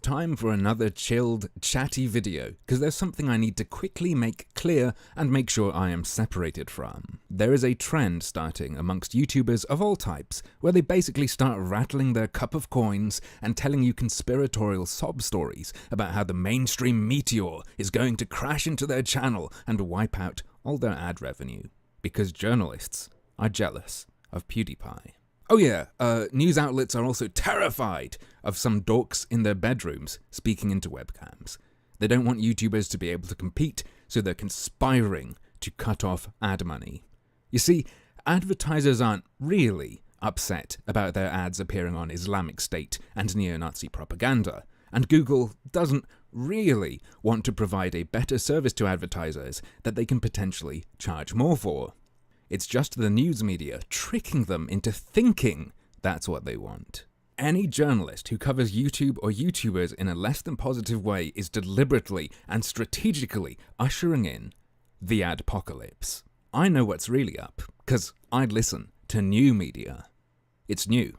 time for another chilled, chatty video, because there's something I need to quickly make clear and make sure I am separated from. There is a trend starting amongst YouTubers of all types, where they basically start rattling their cup of coins and telling you conspiratorial sob stories about how the mainstream meteor is going to crash into their channel and wipe out all their ad revenue, because journalists are jealous of PewDiePie. Oh yeah, news outlets are also terrified of some dorks in their bedrooms speaking into webcams. They don't want YouTubers to be able to compete, so they're conspiring to cut off ad money. You see, advertisers aren't really upset about their ads appearing on Islamic State and neo-Nazi propaganda, and Google doesn't really want to provide a better service to advertisers that they can potentially charge more for. It's just the news media tricking them into thinking that's what they want. Any journalist who covers YouTube or YouTubers in a less than positive way is deliberately and strategically ushering in the adpocalypse. I know what's really up, because I listen to new media. It's new.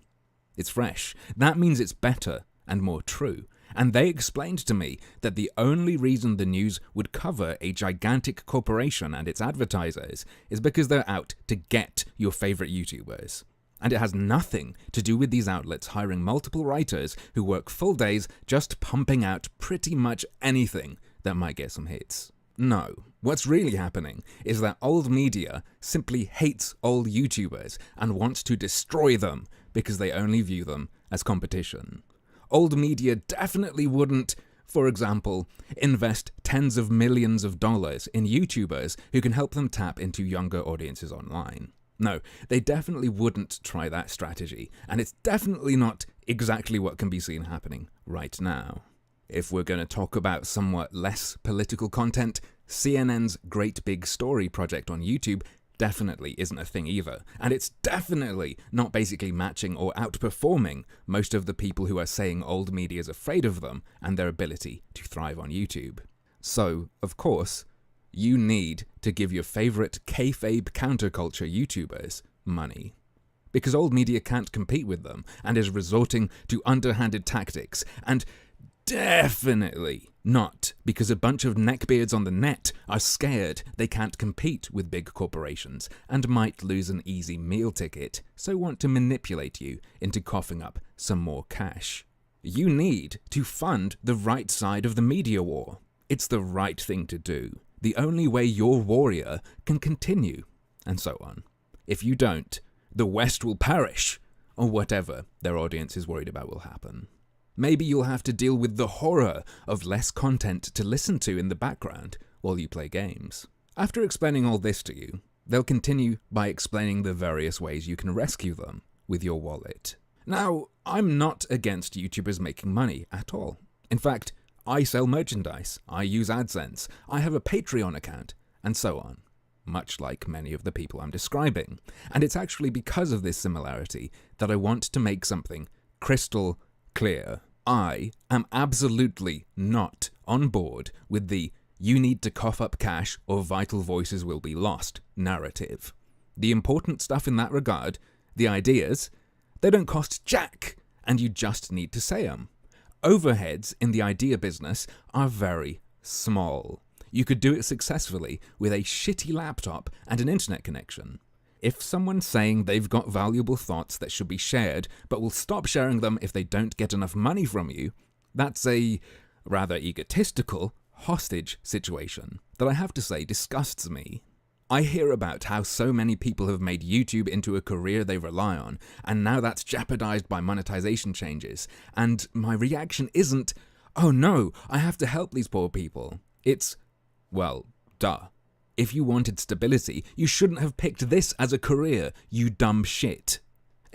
It's fresh. That means it's better and more true. And they explained to me that the only reason the news would cover a gigantic corporation and its advertisers is because they're out to get your favorite YouTubers. And it has nothing to do with these outlets hiring multiple writers who work full days just pumping out pretty much anything that might get some hits. No, what's really happening is that old media simply hates old YouTubers and wants to destroy them because they only view them as competition. Old media definitely wouldn't, for example, invest tens of millions of dollars in YouTubers who can help them tap into younger audiences online. No, they definitely wouldn't try that strategy, and it's definitely not exactly what can be seen happening right now. If we're going to talk about somewhat less political content, CNN's Great Big Story project on YouTube definitely isn't a thing either, and it's definitely not basically matching or outperforming most of the people who are saying old media is afraid of them and their ability to thrive on YouTube. So, of course, you need to give your favorite kayfabe counterculture YouTubers money. Because old media can't compete with them and is resorting to underhanded tactics, and definitely not because a bunch of neckbeards on the net are scared they can't compete with big corporations and might lose an easy meal ticket, so want to manipulate you into coughing up some more cash. You need to fund the right side of the media war. It's the right thing to do. The only way your warrior can continue, and so on. If you don't, the West will perish, or whatever their audience is worried about will happen. Maybe you'll have to deal with the horror of less content to listen to in the background while you play games. After explaining all this to you, they'll continue by explaining the various ways you can rescue them with your wallet. Now, I'm not against YouTubers making money at all. In fact, I sell merchandise, I use AdSense, I have a Patreon account, and so on, much like many of the people I'm describing. And it's actually because of this similarity that I want to make something crystal clear. I am absolutely not on board with the "you need to cough up cash or vital voices will be lost" narrative. The important stuff in that regard, the ideas, they don't cost jack, and you just need to say them. Overheads in the idea business are very small. You could do it successfully with a shitty laptop and an internet connection. If someone's saying they've got valuable thoughts that should be shared, but will stop sharing them if they don't get enough money from you, that's a rather egotistical hostage situation that I have to say disgusts me. I hear about how so many people have made YouTube into a career they rely on, and now that's jeopardized by monetization changes, and my reaction isn't, "Oh no, I have to help these poor people." It's, well, duh. If you wanted stability, you shouldn't have picked this as a career, you dumb shit.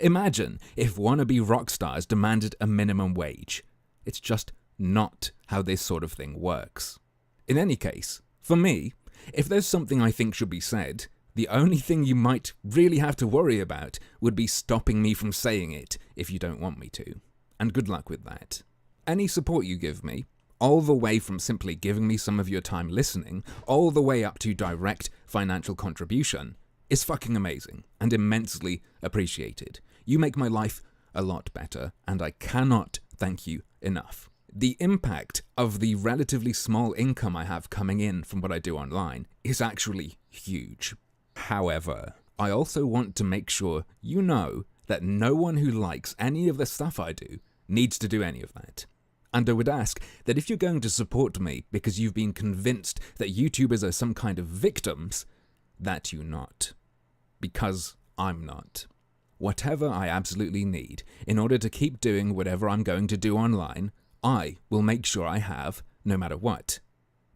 Imagine if wannabe rock stars demanded a minimum wage. It's just not how this sort of thing works. In any case, for me, if there's something I think should be said, the only thing you might really have to worry about would be stopping me from saying it if you don't want me to. And good luck with that. Any support you give me, all the way from simply giving me some of your time listening, all the way up to direct financial contribution, is fucking amazing and immensely appreciated. You make my life a lot better, and I cannot thank you enough. the impact of the relatively small income I have coming in from what I do online is actually huge. However, I also want to make sure you know that no one who likes any of the stuff I do needs to do any of that. And I would ask that if you're going to support me because you've been convinced that YouTubers are some kind of victims, that you not. Because I'm not. Whatever I absolutely need in order to keep doing whatever I'm going to do online, I will make sure I have, no matter what.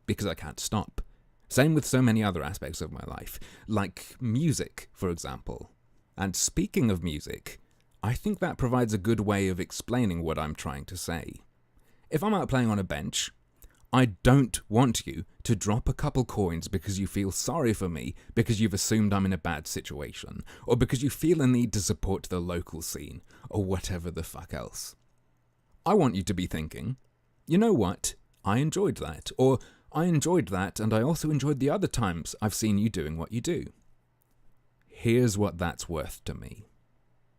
Because I can't stop. Same with so many other aspects of my life, like music, for example. And speaking of music, I think that provides a good way of explaining what I'm trying to say. If I'm out playing on a bench, I don't want you to drop a couple coins because you feel sorry for me because you've assumed I'm in a bad situation, or because you feel a need to support the local scene, or whatever the fuck else. I want you to be thinking, you know what, I enjoyed that, or I enjoyed that and I also enjoyed the other times I've seen you doing what you do. Here's what that's worth to me.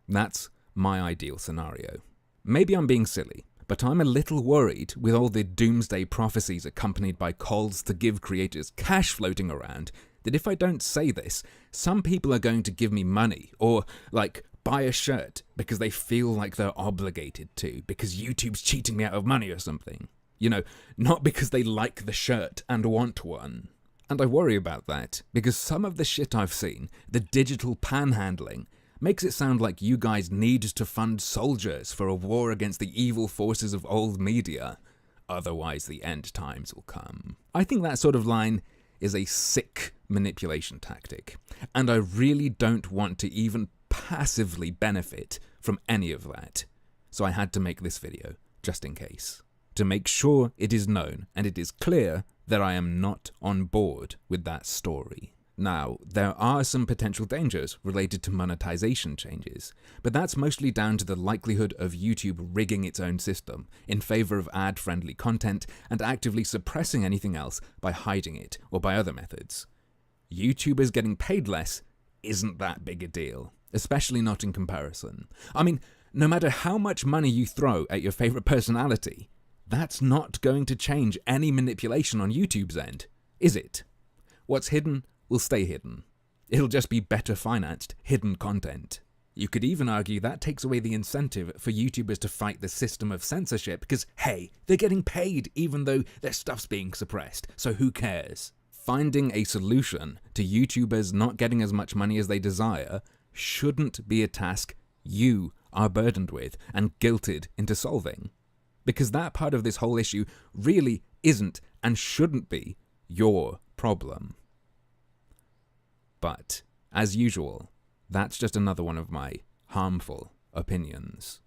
That's my ideal scenario. Maybe I'm being silly, but I'm a little worried with all the doomsday prophecies accompanied by calls to give creators cash floating around that if I don't say this, some people are going to give me money or, like, buy a shirt because they feel like they're obligated to because YouTube's cheating me out of money or something. You know, not because they like the shirt and want one. And I worry about that because some of the shit I've seen, the digital panhandling, makes it sound like you guys need to fund soldiers for a war against the evil forces of old media. Otherwise the end times will come. I think that sort of line is a sick manipulation tactic, and I really don't want to even passively benefit from any of that. So I had to make this video, just in case. To make sure it is known and it is clear that I am not on board with that story. Now, there are some potential dangers related to monetization changes, but that's mostly down to the likelihood of YouTube rigging its own system in favor of ad-friendly content and actively suppressing anything else by hiding it or by other methods. YouTubers getting paid less isn't that big a deal, especially not in comparison. I mean, no matter how much money you throw at your favorite personality, that's not going to change any manipulation on YouTube's end, is it? What's hidden will stay hidden. It'll just be better financed, hidden content. You could even argue that takes away the incentive for YouTubers to fight the system of censorship because, hey, they're getting paid even though their stuff's being suppressed, so who cares? Finding a solution to YouTubers not getting as much money as they desire shouldn't be a task you are burdened with and guilted into solving. Because that part of this whole issue really isn't and shouldn't be your problem. But, as usual, that's just another one of my harmful opinions.